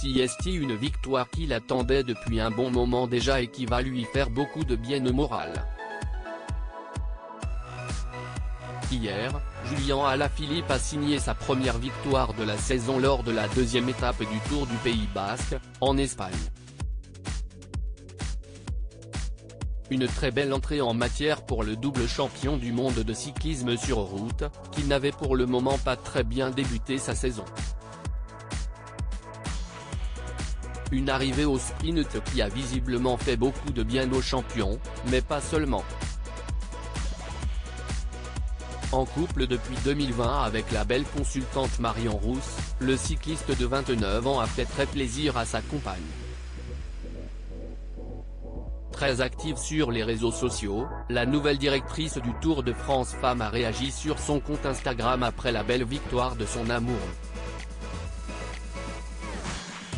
Voici une victoire qu'il attendait depuis un bon moment déjà et qui va lui faire beaucoup de bien au moral. Hier, Julian Alaphilippe a signé sa première victoire de la saison lors de la deuxième étape du Tour du Pays Basque, en Espagne. Une très belle entrée en matière pour le double champion du monde de cyclisme sur route, qui n'avait pour le moment pas très bien débuté sa saison. Une arrivée au sprint qui a visiblement fait beaucoup de bien au champion, mais pas seulement. En couple depuis 2020 avec la belle consultante Marion Rousse, le cycliste de 29 ans a fait très plaisir à sa compagne. Très active sur les réseaux sociaux, la nouvelle directrice du Tour de France Femmes a réagi sur son compte Instagram après la belle victoire de son amoureux.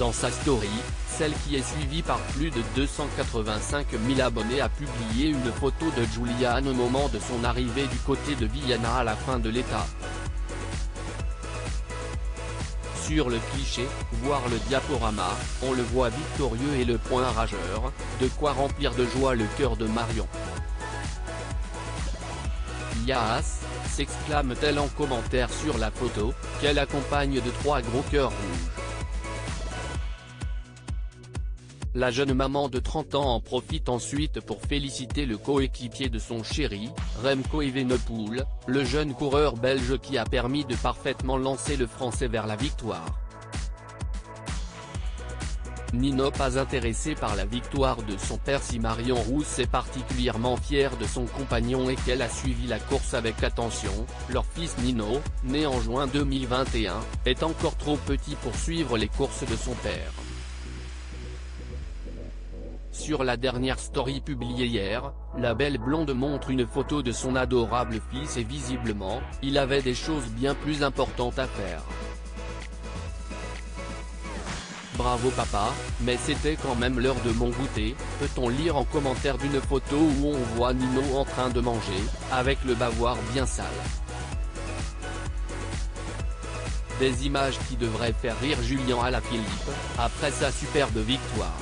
Dans sa story, celle qui est suivie par plus de 285 000 abonnés a publié une photo de Julian au moment de son arrivée du côté de Viana à la fin de l'étape. Sur le cliché, voire le diaporama, on le voit victorieux et le point rageur, de quoi remplir de joie le cœur de Marion. Yaas, s'exclame-t-elle en commentaire sur la photo, qu'elle accompagne de 3 gros cœurs rouges. La jeune maman de 30 ans en profite ensuite pour féliciter le coéquipier de son chéri, Remco Evenepoel, le jeune coureur belge qui a permis de parfaitement lancer le Français vers la victoire. Nino pas intéressé par la victoire de son père si Marion Rousse est particulièrement fière de son compagnon et qu'elle a suivi la course avec attention, leur fils Nino, né en juin 2021, est encore trop petit pour suivre les courses de son père. Sur la dernière story publiée hier, la belle blonde montre une photo de son adorable fils et visiblement, il avait des choses bien plus importantes à faire. Bravo papa, mais c'était quand même l'heure de mon goûter, peut-on lire en commentaire d'une photo où on voit Nino en train de manger, avec le bavoir bien sale. Des images qui devraient faire rire Julian Alaphilippe, après sa superbe victoire.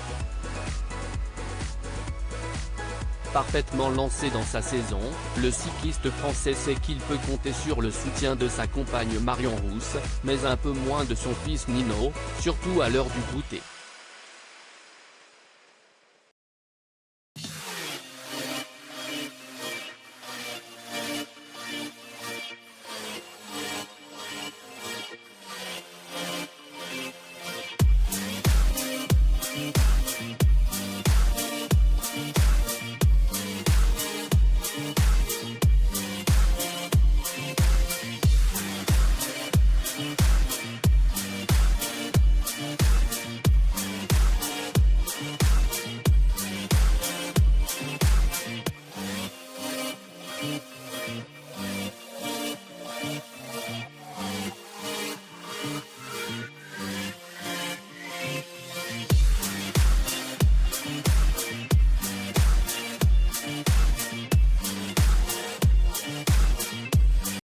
Parfaitement lancé dans sa saison, le cycliste français sait qu'il peut compter sur le soutien de sa compagne Marion Rousse, mais un peu moins de son fils Nino, surtout à l'heure du goûter.